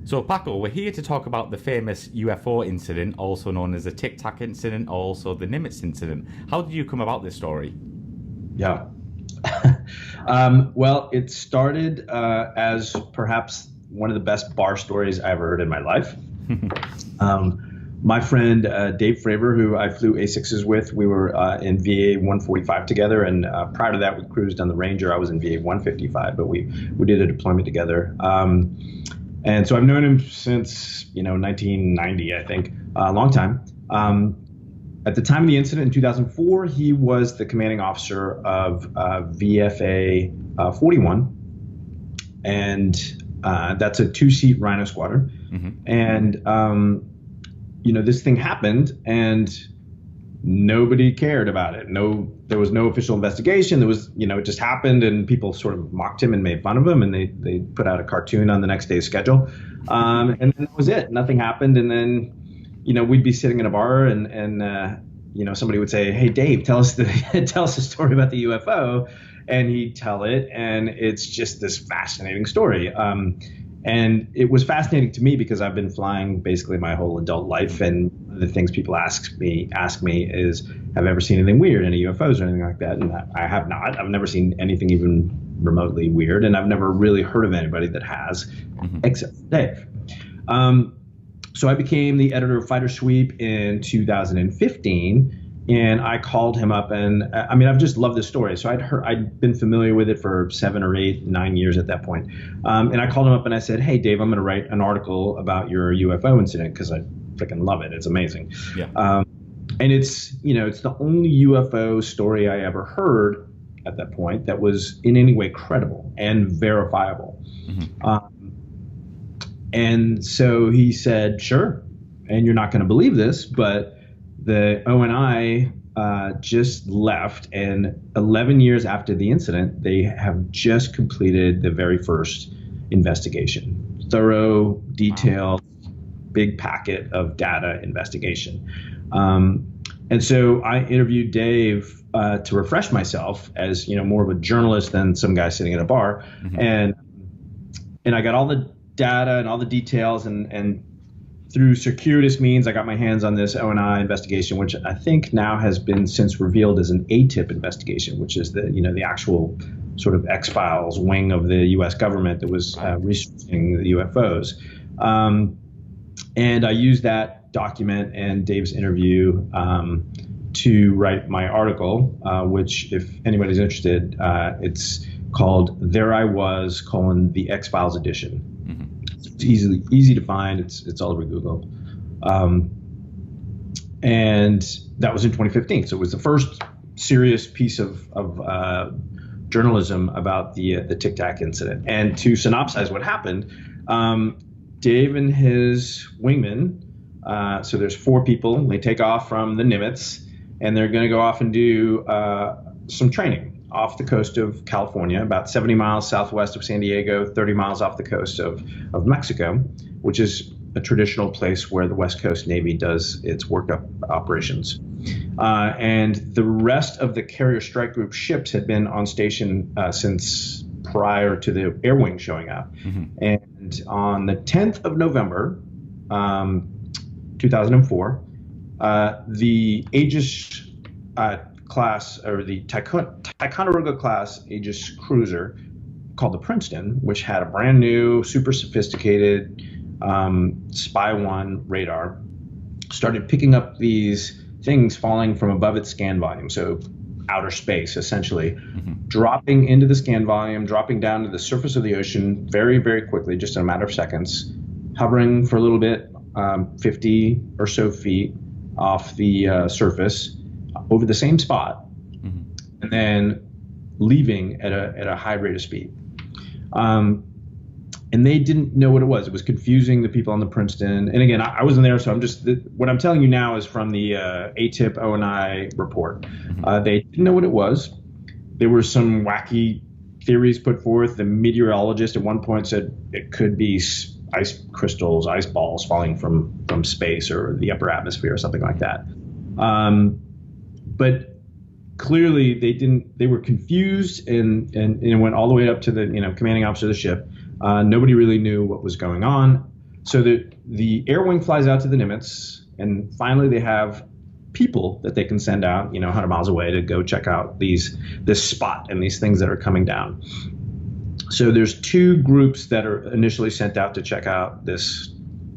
So, Paco, we're here to talk about the famous UFO incident, also known as the Tic Tac incident, or also the Nimitz incident. How did you come about this story? Yeah. Well, it started as perhaps one of the best bar stories I ever heard in my life. My friend Dave Fravor, who I flew A6s with, we were in VA 145 together, and prior to that, we cruised on the Ranger. I was in VA 155, but we did a deployment together. And so I've known him since 1990, I think, a long time. At the time of the incident in 2004, he was the commanding officer of VFA 41, and that's a two-seat Rhino squadron. Mm-hmm. And this thing happened, and nobody cared about it. There was no official investigation. There was, it just happened, and people sort of mocked him and made fun of him, and they put out a cartoon on the next day's schedule. And then that was it. Nothing happened, and then we'd be sitting in a bar, and somebody would say, "Hey, Dave, tell us a story about the UFO," and he'd tell it, and it's just this fascinating story. And it was fascinating to me because I've been flying basically my whole adult life, and one of the things people ask me is, "Have I ever seen anything weird, any UFOs or anything like that?" And I have not. I've never seen anything even remotely weird, and I've never really heard of anybody that has, except for Dave. So I became the editor of Fighter Sweep in 2015, and I called him up, and I've just loved this story. So I'd been familiar with it for 7 or 8, 9 years at that point. And I called him up and I said, "Hey, Dave, I'm going to write an article about your UFO incident because I freaking love it. It's amazing." Yeah. And it's the only UFO story I ever heard at that point that was in any way credible and verifiable. Mm-hmm. And so he said, "Sure. And you're not going to believe this, but the ONI just left, and 11 years after the incident, they have just completed the very first investigation. Thorough, detailed, big packet of data investigation." And so I interviewed Dave to refresh myself as more of a journalist than some guy sitting at a bar. Mm-hmm. And I got all the data and all the details, and through circuitous means, I got my hands on this ONI investigation, which I think now has been since revealed as an ATIP investigation, which is the actual sort of X-Files wing of the U.S. government that was researching the UFOs. And I used that document and Dave's interview to write my article, which, if anybody's interested, it's called "There I Was: the X-Files Edition." It's easy to find. It's all over Google. And that was in 2015. So it was the first serious piece of journalism about the Tic Tac incident. And to synopsize what happened, Dave and his wingman, so there's 4 people, they take off from the Nimitz, and they're going to go off and do some training off the coast of California, about 70 miles southwest of San Diego, 30 miles off the coast of Mexico, which is a traditional place where the West Coast Navy does its workup operations. And the rest of the Carrier Strike Group ships had been on station since prior to the Air Wing showing up. Mm-hmm. And on the 10th of November, 2004, the Aegis class, or the Ticonderoga class Aegis cruiser called the Princeton, which had a brand new, super sophisticated Spy 1 radar, started picking up these things falling from above its scan volume, so outer space essentially, dropping into the scan volume, dropping down to the surface of the ocean very, very quickly, just in a matter of seconds, hovering for a little bit, 50 or so feet off the surface, over the same spot, and then leaving at a high rate of speed. And they didn't know what it was. It was confusing the people on the Princeton. And again, I wasn't there, so what I'm telling you now is from the ATIP ONI report. They didn't know what it was. There were some wacky theories put forth. The meteorologist at one point said it could be ice crystals, ice balls falling from space or the upper atmosphere or something like that. But clearly they were confused, and it went all the way up to the commanding officer of the ship. Nobody really knew what was going on. So the air wing flies out to the Nimitz, and finally they have people that they can send out, 100 miles away to go check out this spot and these things that are coming down. So there's two groups that are initially sent out to check out this,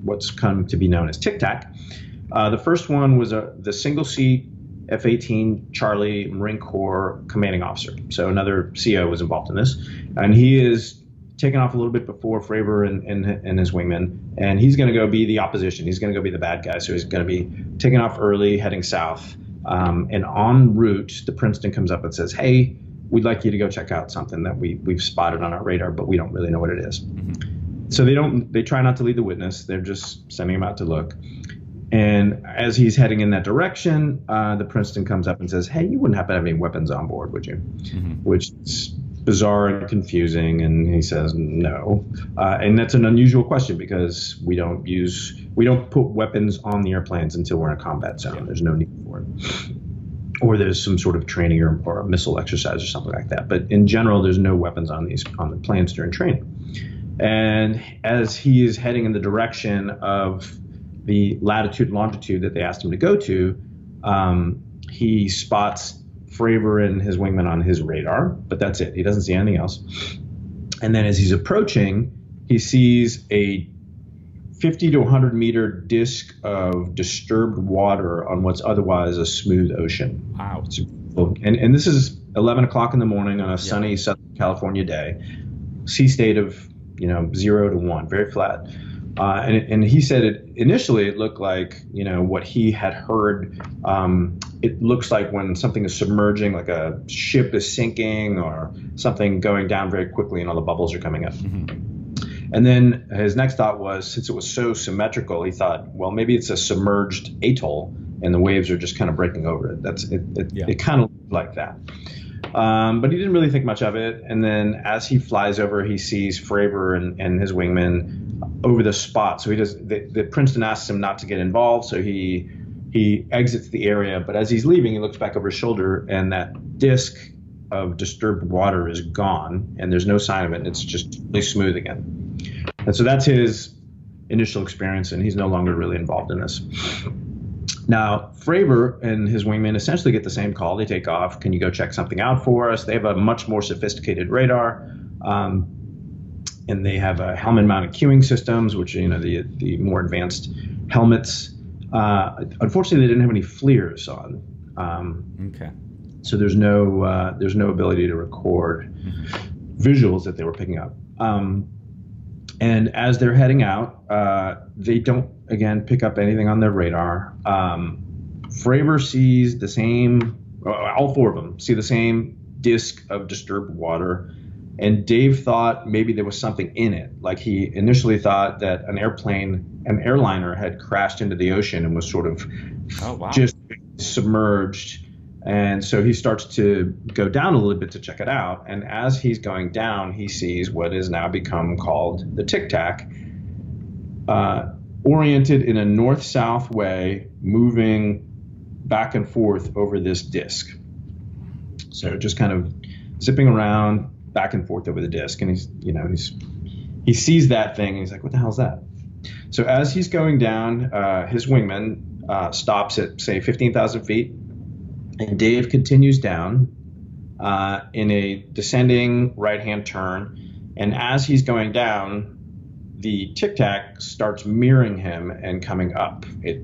what's come to be known as Tic Tac. The first one was the single seat F-18 Charlie Marine Corps commanding officer. So another CO was involved in this, and he is taken off a little bit before Fravor and his wingman, and he's going to go be the opposition. He's going to go be the bad guy. So he's going to be taking off early, heading south, and en route, the Princeton comes up and says, "Hey, we'd like you to go check out something that we've spotted on our radar, but we don't really know what it is." Mm-hmm. So they try not to lead the witness. They're just sending him out to look. And as he's heading in that direction, the Princeton comes up and says, "Hey, you wouldn't happen to have any weapons on board, would you?" Mm-hmm. Which is bizarre and confusing. And he says, "No." And that's an unusual question because we don't put weapons on the airplanes until we're in a combat zone. Yeah. There's no need for it. Or there's some sort of training or a missile exercise or something like that. But in general, there's no weapons on the planes during training. And as he is heading in the direction of the latitude and longitude that they asked him to go to, he spots Fravor and his wingman on his radar, but that's it. He doesn't see anything else. And then as he's approaching, he sees a 50 to 100 meter disc of disturbed water on what's otherwise a smooth ocean. Wow. And this is 11 o'clock in the morning on a sunny Southern California day. Sea state of 0 to 1, very flat. And he said initially it looked like what he had heard. It looks like when something is submerging, like a ship is sinking or something going down very quickly, and all the bubbles are coming up. Mm-hmm. And then his next thought was, since it was so symmetrical, he thought, well, maybe it's a submerged atoll and the waves are just kind of breaking over it. It kind of looked like that. But he didn't really think much of it. And then as he flies over, he sees Fravor and his wingman over the spot. So the Princeton asks him not to get involved. So he exits the area. But as he's leaving, he looks back over his shoulder, and that disc of disturbed water is gone, and there's no sign of it. It's just really smooth again. And so that's his initial experience, and he's no longer really involved in this. Now, Fravor and his wingman essentially get the same call. They take off. "Can you go check something out for us?" They have a much more sophisticated radar, and they have helmet-mounted cueing systems, which are the more advanced helmets. Unfortunately, they didn't have any FLIRs on. Okay. So there's no ability to record visuals that they were picking up. And as they're heading out, they don't, again, pick up anything on their radar. Fravor sees the same, all four of them see the same disc of disturbed water. And Dave thought maybe there was something in it. Like he initially thought that an airliner had crashed into the ocean and was sort of just submerged. And so he starts to go down a little bit to check it out. And as he's going down, he sees what has now become called the Tic Tac, oriented in a north-south way, moving back and forth over this disc. So just kind of zipping around back and forth over the disc. And he sees that thing and he's like, "What the hell is that?" So as he's going down, his wingman stops at, say, 15,000 feet. And Dave continues down in a descending right-hand turn. And as he's going down, the Tic Tac starts mirroring him and coming up. It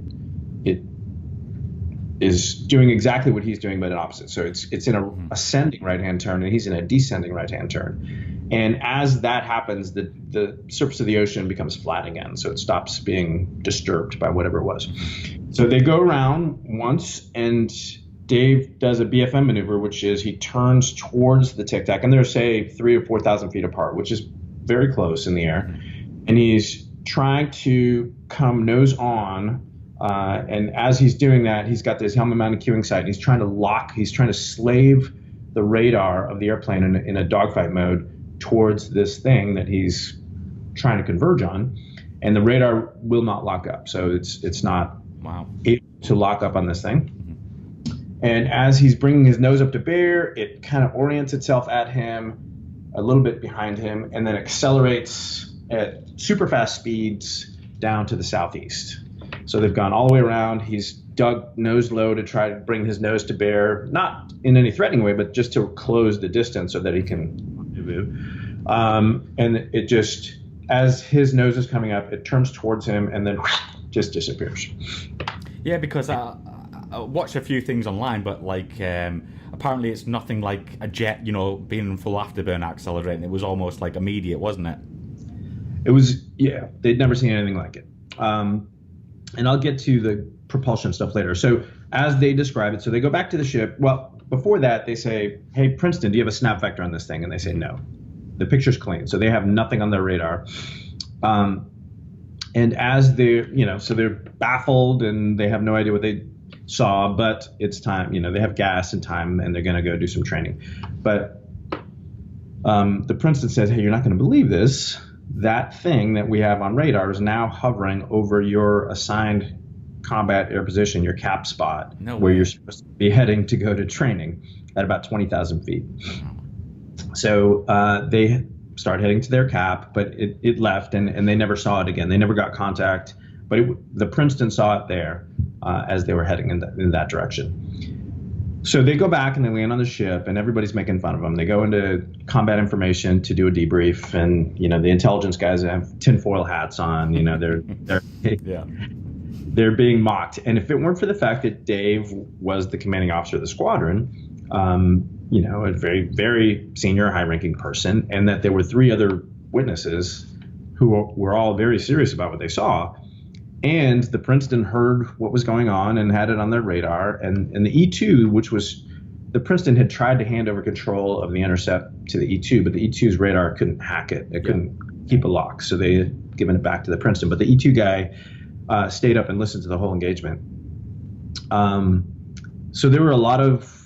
is doing exactly what he's doing, but an opposite. So it's in a ascending right-hand turn, and he's in a descending right-hand turn. And as that happens, the surface of the ocean becomes flat again. So it stops being disturbed by whatever it was. So they go around once, and Dave does a BFM maneuver, which is he turns towards the Tic Tac, and they're, say, 3,000 or 4,000 feet apart, which is very close in the air. And he's trying to come nose on, and as he's doing that, he's got this helmet-mounted cueing sight, and he's trying to slave the radar of the airplane in a dogfight mode towards this thing that he's trying to converge on, and the radar will not lock up. So it's not able to lock up on this thing. And as he's bringing his nose up to bear, it kind of orients itself at him, a little bit behind him, and then accelerates at super fast speeds down to the southeast. So they've gone all the way around. He's dug nose low to try to bring his nose to bear, not in any threatening way, but just to close the distance so that he can rendezvous. And it just, as his nose is coming up, it turns towards him and then just disappears. Yeah, because I watched a few things online, but like apparently it's nothing like a jet, you know, being in full afterburner accelerating. It was almost like immediate, wasn't it? It was, yeah, they'd never seen anything like it. And I'll get to the propulsion stuff later. So as they describe it, so they go back to the ship. Well, before that, they say, hey, Princeton, do you have a snap vector on this thing? And they say no. The picture's clean. So they have nothing on their radar. And as they're, you know, so they're baffled and they have no idea what they saw, but it's time, you know, they have gas and time and they're going to go do some training. But the Princeton says, hey, you're not going to believe this. That thing that we have on radar is now hovering over your assigned combat air position, your cap spot, where you're supposed to be heading to go to training at about 20,000 feet. So they start heading to their cap, but it left and they never saw it again. They never got contact, but the Princeton saw it there as they were heading in that direction. So they go back and they land on the ship and everybody's making fun of them. They go into combat information to do a debrief and, you know, the intelligence guys have tinfoil hats on, you know, they're being mocked. And if it weren't for the fact that Dave was the commanding officer of the squadron, you know, a very, very senior, high-ranking person, and that there were 3 other witnesses who were all very serious about what they saw. And the Princeton heard what was going on and had it on their radar. And the E2, which was, the Princeton had tried to hand over control of the intercept to the E2, but the E2's radar couldn't hack it. It couldn't keep a lock. So they had given it back to the Princeton. But the E2 guy stayed up and listened to the whole engagement. So there were a lot of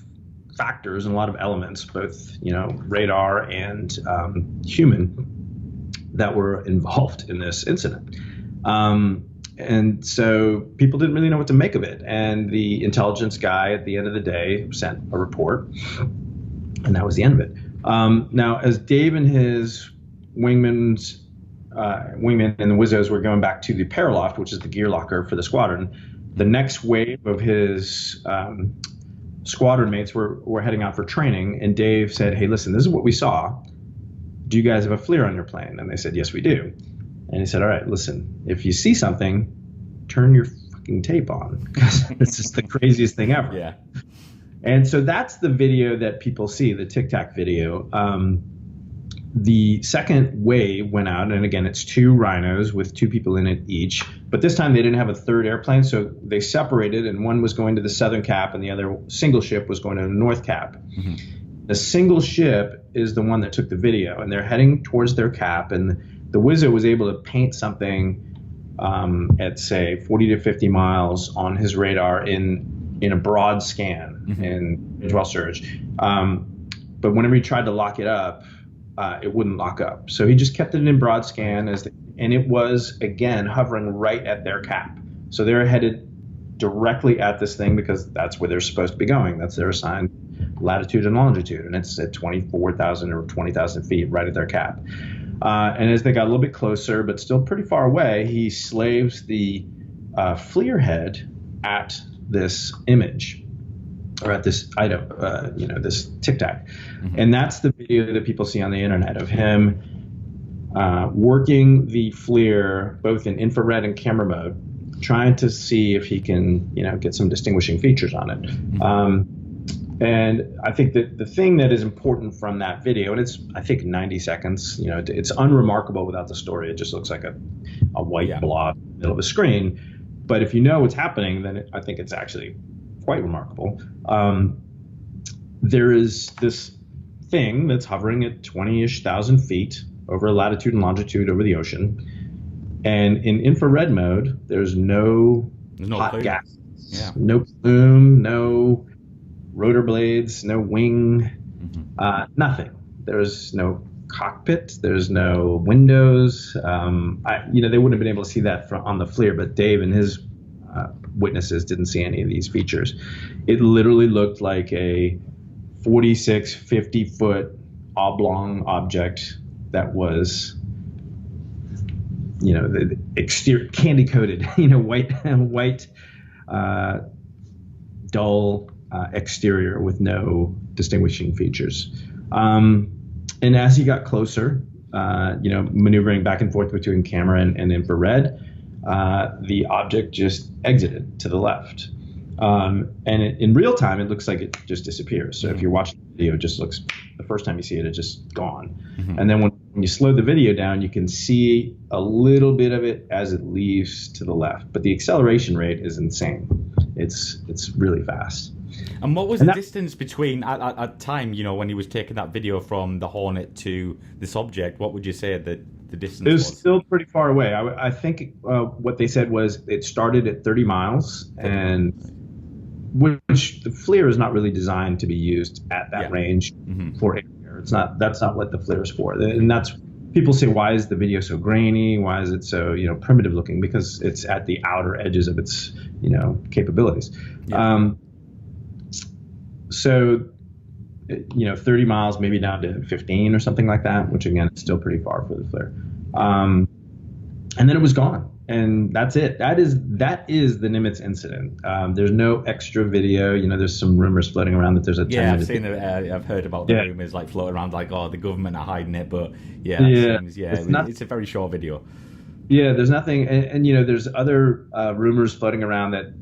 factors and a lot of elements, both, you know, radar and human, that were involved in this incident. And so people didn't really know what to make of it. And the intelligence guy at the end of the day sent a report, and that was the end of it. Now, as Dave and his wingmen and the Wizzos were going back to the Paraloft, which is the gear locker for the squadron, the next wave of his squadron mates were heading out for training. And Dave said, hey, listen, this is what we saw. Do you guys have a FLIR on your plane? And they said, yes, we do. And he said, all right, listen, if you see something, turn your fucking tape on, because this is the craziest thing ever. Yeah. And so that's the video that people see, the Tic Tac video. The second wave went out, and again, it's 2 rhinos with 2 people in it each. But this time they didn't have a third airplane, so they separated, and one was going to the southern cap, and the other single ship was going to the north cap. Mm-hmm. The single ship is the one that took the video, and they're heading towards their cap, and the Wizzo was able to paint something at, say, 40 to 50 miles on his radar in a broad scan in Ridgewell Surge. But whenever he tried to lock it up, it wouldn't lock up. So he just kept it in broad scan, and it was, again, hovering right at their cap. So they're headed directly at this thing because that's where they're supposed to be going. That's their assigned latitude and longitude, and it's at 24,000 or 20,000 feet right at their cap. And as they got a little bit closer, but still pretty far away, he slaves the FLIR head at this image, or at this item, this Tic Tac. Mm-hmm. And that's the video that people see on the internet of him working the FLIR both in infrared and camera mode, trying to see if he can, get some distinguishing features on it. Mm-hmm. And I think that the thing that is important from that video, and it's, I think, 90 seconds, it's unremarkable without the story. It just looks like a white blob in the middle of a screen. But if you know what's happening, then I think it's actually quite remarkable. There is this thing that's hovering at 20-ish thousand feet over latitude and longitude over the ocean. And in infrared mode, there's no hot plume. gas, no plume, no rotor blades, no wing, nothing. There's no cockpit. There's no windows. They wouldn't have been able to see that on the FLIR, but Dave and his witnesses didn't see any of these features. It literally looked like a 46, 50-foot oblong object that was the exterior candy coated, white, dull exterior with no distinguishing features. And as he got closer, maneuvering back and forth between camera and infrared, the object just exited to the left. And in real time, it looks like it just disappears. So if you're watching the video, it just looks, the first time you see it, it's just gone. And then when you slow the video down, you can see a little bit of it as it leaves to the left. But the acceleration rate is insane. It's really fast. And what was the distance between, at time, when he was taking that video from the Hornet to this object, what would you say that the distance was? It was still pretty far away. I think what they said was it started at 30 miles, and which the FLIR is not really designed to be used at that range for air. That's not what the FLIR is for. And that's, people say, why is the video so grainy? Why is it so, primitive looking? Because it's at the outer edges of its, capabilities. Yeah. So, 30 miles, maybe down to 15 or something like that, which again is still pretty far for the FLIR. And then it was gone, and that's it. That is the Nimitz incident. There's no extra video. There's some rumors floating around that there's a 10-minute I've heard about the rumors like floating around, like, the government are hiding it, but it's a very short video. Yeah, there's nothing, and there's other rumors floating around that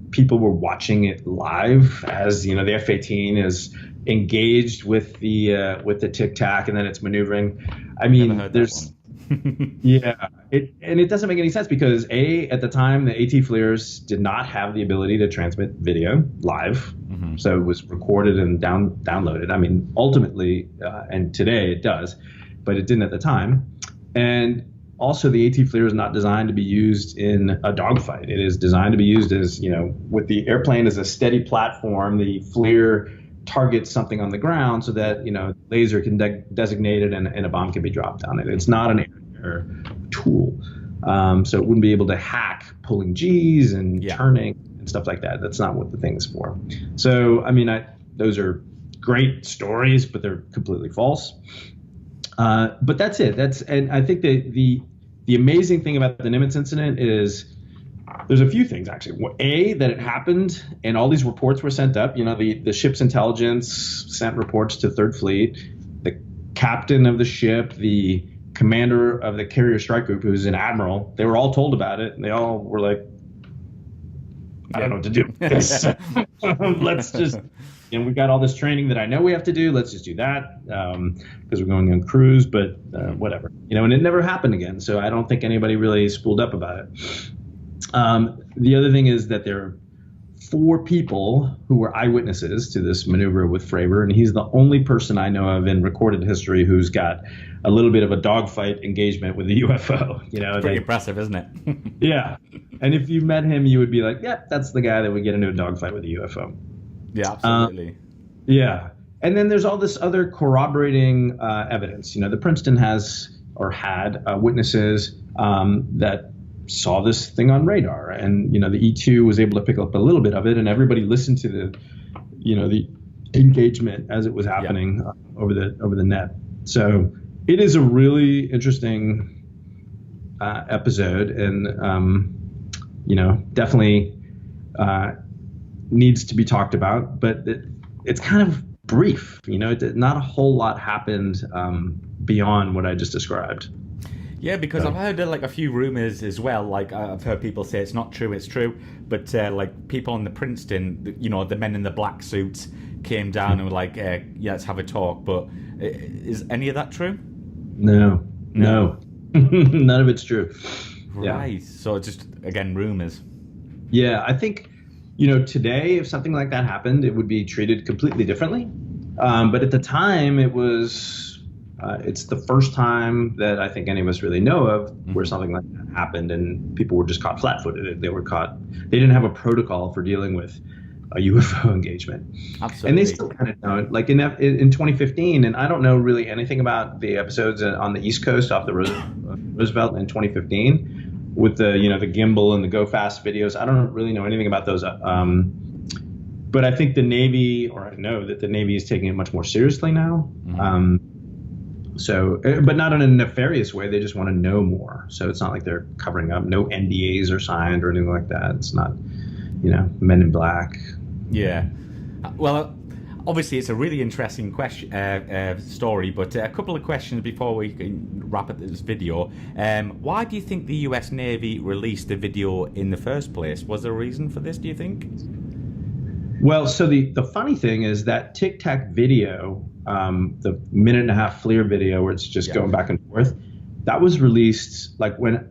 people were watching it live as the F-18 is engaged with the Tic Tac, and then it's maneuvering. I mean, there's it doesn't make any sense because at the time the AT FLIRs did not have the ability to transmit video live, so it was recorded and downloaded. I mean, ultimately, and today it does, but it didn't at the time, and also, the AT FLIR is not designed to be used in a dogfight. It is designed to be used as, with the airplane as a steady platform, the FLIR targets something on the ground so that, laser can designate it and a bomb can be dropped on it. It's not an air tool. So it wouldn't be able to hack pulling Gs and turning and stuff like that. That's not what the thing is for. So, I mean, those are great stories, but they're completely false. But that's it. And I think that the amazing thing about the Nimitz incident is there's a few things actually. That it happened and all these reports were sent up. The ship's intelligence sent reports to Third Fleet. The captain of the ship, the commander of the carrier strike group, who's an admiral, they were all told about it, and they all were like, I don't know what to do. Let's just. We've got all this training that I know we have to do. Let's just do that because we're going on cruise, but whatever. And it never happened again. So I don't think anybody really spooled up about it. The other thing is that there are 4 people who were eyewitnesses to this maneuver with Fravor, and he's the only person I know of in recorded history who's got a little bit of a dogfight engagement with a UFO. It's pretty impressive, isn't it? Yeah. And if you met him, you would be like, yeah, that's the guy that would get into a dogfight with a UFO. Yeah, absolutely. Yeah. And then there's all this other corroborating evidence. The Princeton has or had witnesses that saw this thing on radar. And, the E2 was able to pick up a little bit of it. And everybody listened to the engagement as it was happening over the net. So it is a really interesting episode. And, definitely needs to be talked about, but it's kind of brief. Not a whole lot happened beyond what I just described. Yeah, because I've heard like a few rumors as well. Like I've heard people say it's not true, it's true. But like people on the Princeton, the men in the black suits came down and were like, yeah, let's have a talk. But is any of that true? No. None of it's true. Right. Yeah. So it's just, again, rumors. Yeah, I think, today, if something like that happened, it would be treated completely differently. But at the time, it's the first time that I think any of us really know of where something like that happened, and people were just caught flat-footed. They didn't have a protocol for dealing with a UFO engagement. Absolutely. And they still kind of don't. Like in 2015, and I don't know really anything about the episodes on the East Coast off the Roosevelt in 2015. With the the gimbal and the go fast videos, I don't really know anything about those. But I think the Navy, or I know that the Navy is taking it much more seriously now. So, but not in a nefarious way. They just want to know more. So it's not like they're covering up. No NDAs are signed or anything like that. It's not, Men in Black. Yeah. Well, obviously it's a really interesting question, story, but a couple of questions before we can wrap up this video. Why do you think the US Navy released the video in the first place? Was there a reason for this, do you think? Well, so the funny thing is that Tic Tac video, the 1.5-minute FLIR video where it's just going back and forth, that was released like when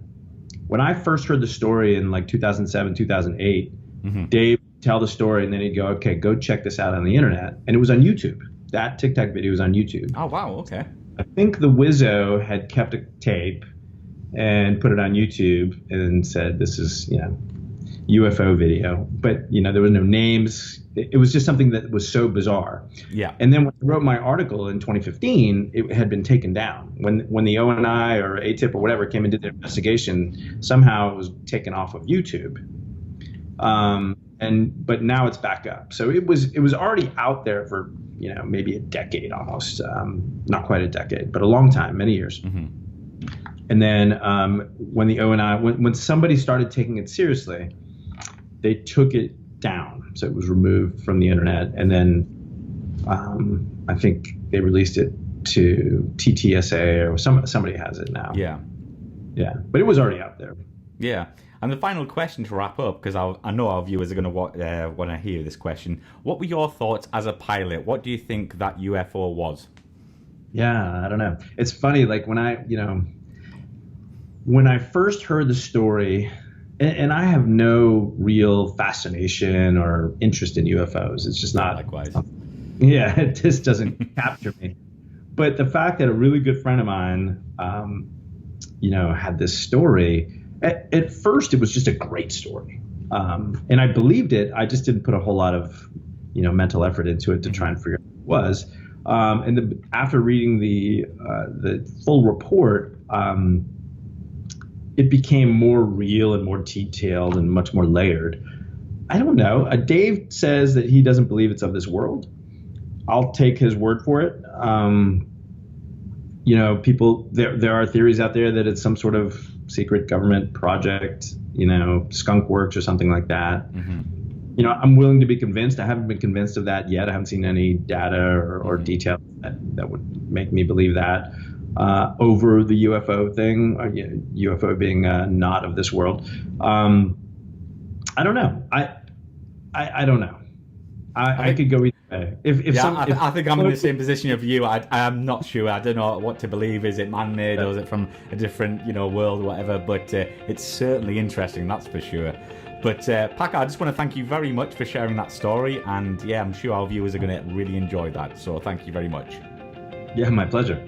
I first heard the story in like 2007, 2008, Dave would tell the story and then he'd go, okay, go check this out on the internet. And it was on YouTube. That Tic Tac video was on YouTube. Oh, wow. Okay. I think the Wizzo had kept a tape and put it on YouTube and said, this is, UFO video, but there was no names. It was just something that was so bizarre. Yeah. And then when I wrote my article in 2015, it had been taken down. When the ONI or ATIP or whatever came and did their investigation, somehow it was taken off of YouTube. But now it's back up. So it was already out there for maybe a decade almost, not quite a decade, but a long time, many years. And then when the ONI, when somebody started taking it seriously, they took it down. So it was removed from the internet. And then I think they released it to TTSA or somebody has it now. Yeah. Yeah. But it was already out there. Yeah. And the final question to wrap up, because I know our viewers are going to want to hear this question. What were your thoughts as a pilot? What do you think that UFO was? Yeah, I don't know. It's funny, like when I first heard the story, and I have no real fascination or interest in UFOs. It's just not. Likewise. Yeah, it just doesn't capture me. But the fact that a really good friend of mine, had this story, at first it was just a great story. And I believed it. I just didn't put a whole lot of, mental effort into it to try and figure out what it was. And after reading the full report, it became more real and more detailed and much more layered. I don't know. Dave says that he doesn't believe it's of this world. I'll take his word for it. People, there are theories out there that it's some sort of secret government project, skunk works or something like that. I'm willing to be convinced. I haven't been convinced of that yet. I haven't seen any data or detail that would make me believe that. Over the UFO thing, UFO being not of this world. I don't know. I don't know. I could go either way. I think I'm in the same position of you. I'm not sure. I don't know what to believe. Is it man-made or is it from a different, world or whatever? But it's certainly interesting, that's for sure. But Paco, I just want to thank you very much for sharing that story. And yeah, I'm sure our viewers are going to really enjoy that. So thank you very much. Yeah, my pleasure.